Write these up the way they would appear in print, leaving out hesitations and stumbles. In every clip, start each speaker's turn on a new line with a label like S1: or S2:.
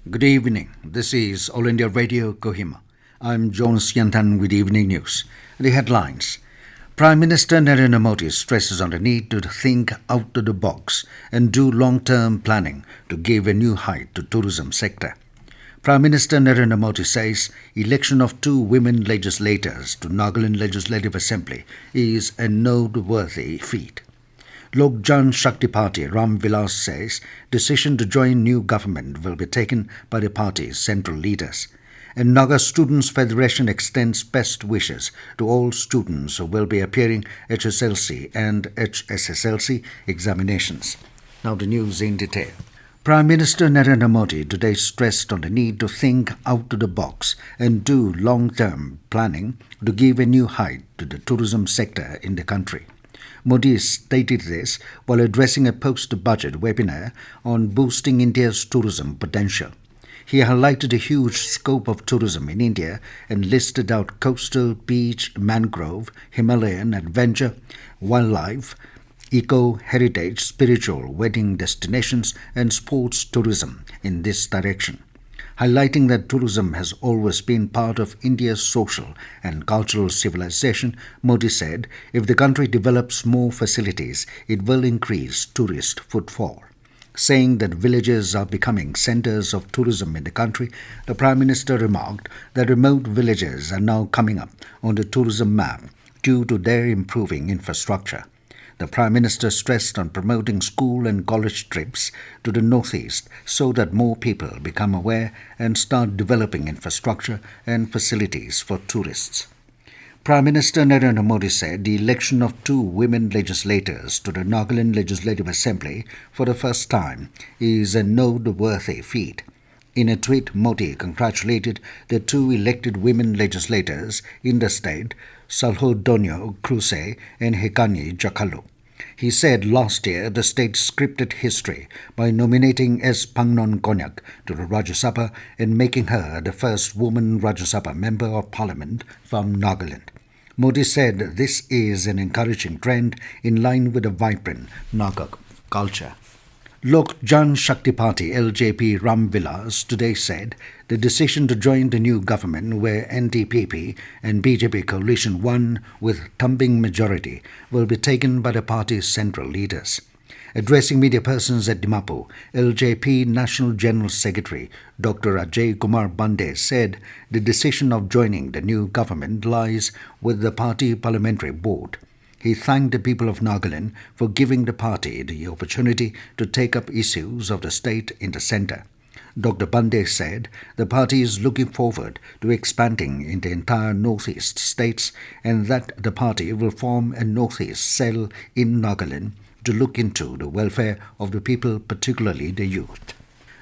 S1: Good evening. This is All India Radio Kohima. I'm Jones Yantan with evening news. The headlines. Prime Minister Narendra Modi stresses on the need to think out of the box and do long-term planning to give a new height to tourism sector. Prime Minister Narendra Modi says election of 2 women legislators to Nagaland Legislative Assembly is a noteworthy feat. Lok Janshakti Party Vilas says decision to join new government will be taken by the party's central leaders. And Naga Students Federation extends best wishes to all students who will be appearing HSLC and HSSLC examinations. Now the news in detail. Prime Minister Narendra Modi today stressed on the need to think out of the box and do long-term planning to give a new height to the tourism sector in the country. Modi stated this while addressing a post-budget webinar on boosting India's tourism potential. He highlighted the huge scope of tourism in India and listed out coastal, beach, mangrove, Himalayan adventure, wildlife, eco-heritage, spiritual, wedding destinations and sports tourism in this direction. Highlighting that tourism has always been part of India's social and cultural civilization, Modi said, if the country develops more facilities, it will increase tourist footfall. Saying that villages are becoming centers of tourism in the country, the Prime Minister remarked that remote villages are now coming up on the tourism map due to their improving infrastructure. The Prime Minister stressed on promoting school and college trips to the northeast so that more people become aware and start developing infrastructure and facilities for tourists. Prime Minister Narendra Modi said the election of 2 women legislators to the Nagaland Legislative Assembly for the first time is a noteworthy feat. In a tweet, Modi congratulated the 2 elected women legislators in the state, Salhodonio Kruse and Hekani Jakalu. He said last year the state scripted history by nominating S. Pangnon Konyak to the Rajya Sabha and making her the first woman Rajya Sabha member of parliament from Nagaland. Modi said this is an encouraging trend in line with a vibrant Naga culture. Lok Janshakti Party LJP Vilas today said the decision to join the new government where NDPP and BJP coalition won with thumping majority will be taken by the party's central leaders. Addressing media persons at Dimapur, LJP National General Secretary Dr. Ajay Kumar Bande said the decision of joining the new government lies with the party parliamentary board. He thanked the people of Nagaland for giving the party the opportunity to take up issues of the state in the centre. Dr. Bande said the party is looking forward to expanding in the entire northeast states and that the party will form a northeast cell in Nagaland to look into the welfare of the people, particularly the youth.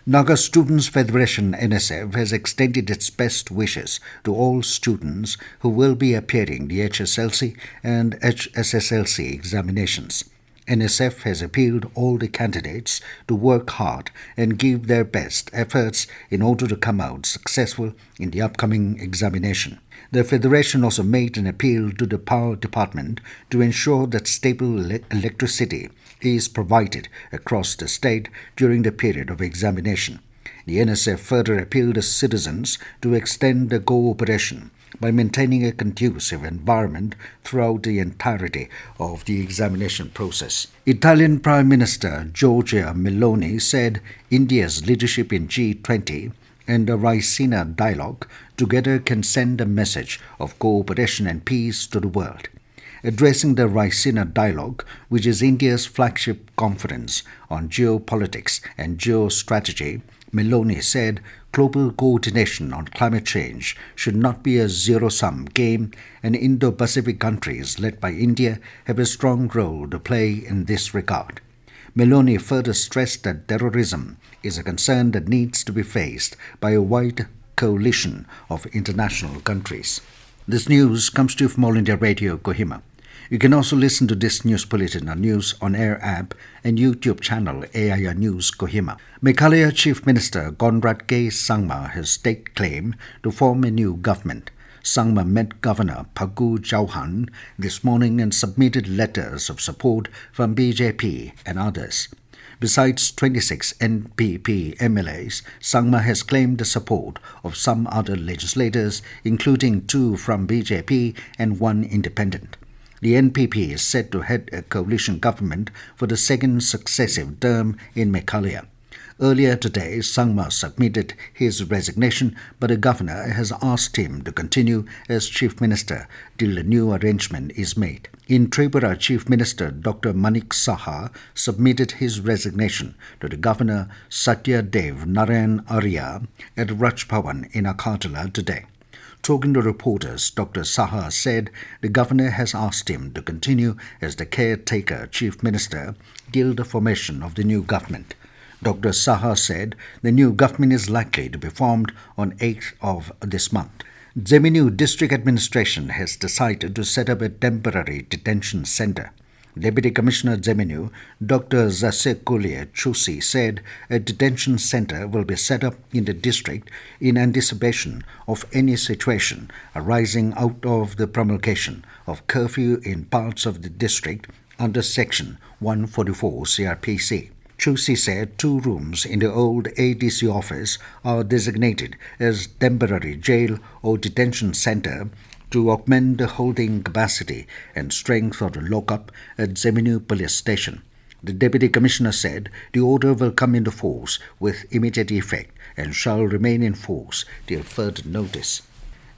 S1: Naga Students Federation NSF has extended its best wishes to all students who will be appearing the HSLC and HSSLC examinations. NSF has appealed all the candidates to work hard and give their best efforts in order to come out successful in the upcoming examination. The Federation also made an appeal to the Power Department to ensure that stable electricity is provided across the state during the period of examination. The NSF further appealed to citizens to extend the cooperation by maintaining a conducive environment throughout the entirety of the examination process. Italian Prime Minister Giorgia Meloni said India's leadership in G20 and the Raisina dialogue together can send a message of cooperation and peace to the world. Addressing the Raisina dialogue, which is India's flagship conference on geopolitics and geostrategy, Meloni said global coordination on climate change should not be a zero-sum game, and Indo-Pacific countries led by India have a strong role to play in this regard. Meloni further stressed that terrorism is a concern that needs to be faced by a wide coalition of international countries. This news comes to you from All India Radio Kohima. You can also listen to this news bulletin on News On Air app and YouTube channel AIR News Kohima. Meghalaya Chief Minister Conrad K. Sangma has staked claim to form a new government. Sangma met Governor Phagu Chauhan this morning and submitted letters of support from BJP and others. Besides 26 NPP MLAs, Sangma has claimed the support of some other legislators, including 2 from BJP and 1 independent. The NPP is set to head a coalition government for the second successive term in Meghalaya. Earlier today, Sangma submitted his resignation, but the governor has asked him to continue as chief minister till a new arrangement is made. In Tripura, Chief Minister Dr. Manik Saha submitted his resignation to the governor Satya Dev Narayan Arya at Raj Bhavan in Agartala today. Talking to reporters, Dr. Saha said the governor has asked him to continue as the caretaker chief minister till the formation of the new government. Dr. Saha said the new government is likely to be formed on 8th of this month. Zeminu District Administration has decided to set up a temporary detention centre. Deputy Commissioner Zeminu, Dr. Zasekulia Chusi, said a detention centre will be set up in the district in anticipation of any situation arising out of the promulgation of curfew in parts of the district under Section 144 CRPC. Chusi said 2 rooms in the old ADC office are designated as temporary jail or detention centre to augment the holding capacity and strength of the lockup at Zeminu Police Station. The Deputy Commissioner said the order will come into force with immediate effect and shall remain in force till further notice.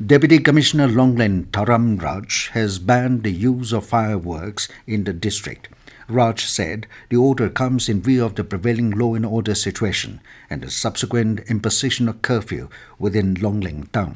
S1: Deputy Commissioner Longlen Taram Raj has banned the use of fireworks in the district. Raj said the order comes in view of the prevailing law and order situation and the subsequent imposition of curfew within Longling town.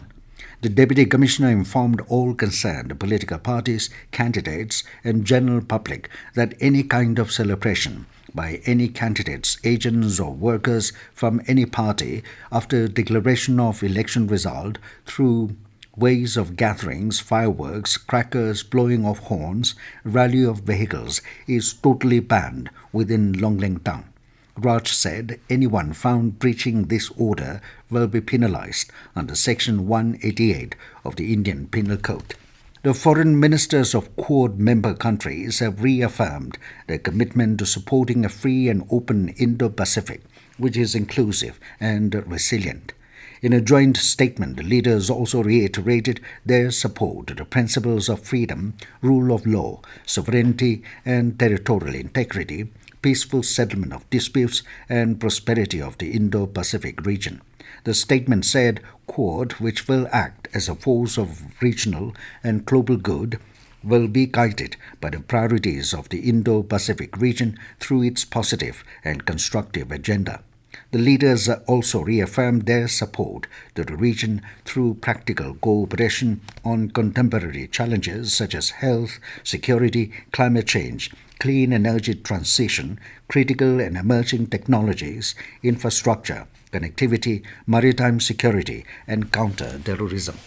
S1: The Deputy Commissioner informed all concerned political parties, candidates and general public that any kind of celebration by any candidates, agents or workers from any party after declaration of election result through ways of gatherings, fireworks, crackers, blowing of horns, rally of vehicles is totally banned within Longling town. Raj said anyone found breaching this order will be penalized under Section 188 of the Indian Penal Code. The foreign ministers of Quad member countries have reaffirmed their commitment to supporting a free and open Indo-Pacific, which is inclusive and resilient. In a joint statement, the leaders also reiterated their support to the principles of freedom, rule of law, sovereignty and territorial integrity, peaceful settlement of disputes and prosperity of the Indo-Pacific region. The statement said Quad, which will act as a force of regional and global good, will be guided by the priorities of the Indo-Pacific region through its positive and constructive agenda. The leaders also reaffirmed their support to the region through practical cooperation on contemporary challenges such as health, security, climate change, clean energy transition, critical and emerging technologies, infrastructure, connectivity, maritime security, and counter-terrorism.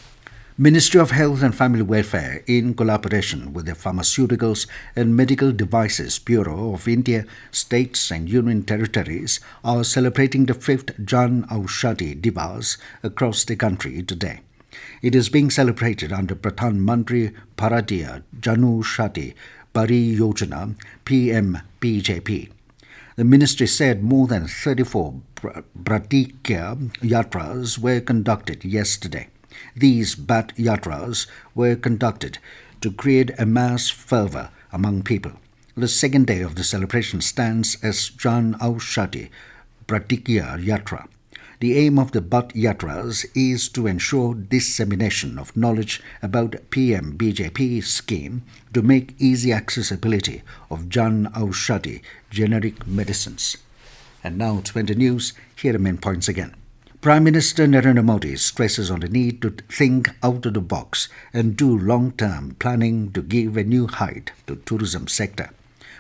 S1: Ministry of Health and Family Welfare, in collaboration with the Pharmaceuticals and Medical Devices Bureau of India, states and union territories, are celebrating the 5th Jan Aushadhi Divas across the country today. It is being celebrated under Pradhan Mantri Bharatiya Janaushadhi Pariyojana (PM-BJP). The ministry said more than 34 Bratikya Yatras were conducted yesterday. These Bat Yatras were conducted to create a mass fervour among people. The second day of the celebration stands as Jan Aushadhi Bratikya Yatra. The aim of the Bat Yatras is to ensure dissemination of knowledge about PM-BJP scheme to make easy accessibility of Jan Aushadhi generic medicines. And now to the news, here are main points again. Prime Minister Narendra Modi stresses on the need to think out of the box and do long-term planning to give a new height to tourism sector.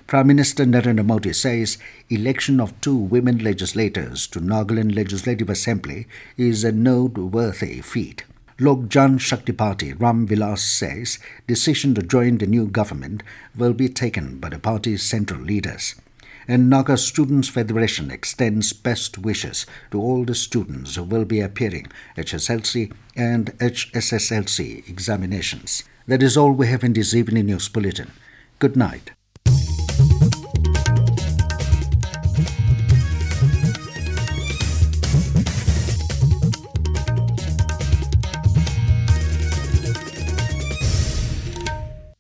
S1: Prime Minister Narendra Modi says election of 2 women legislators to Nagaland Legislative Assembly is a noteworthy feat. Lok Janshakti Party Ram Vilas says decision to join the new government will be taken by the party's central leaders. And Naga Students Federation extends best wishes to all the students who will be appearing HSLC and HSSLC examinations. That is all we have in this evening news bulletin. Good night.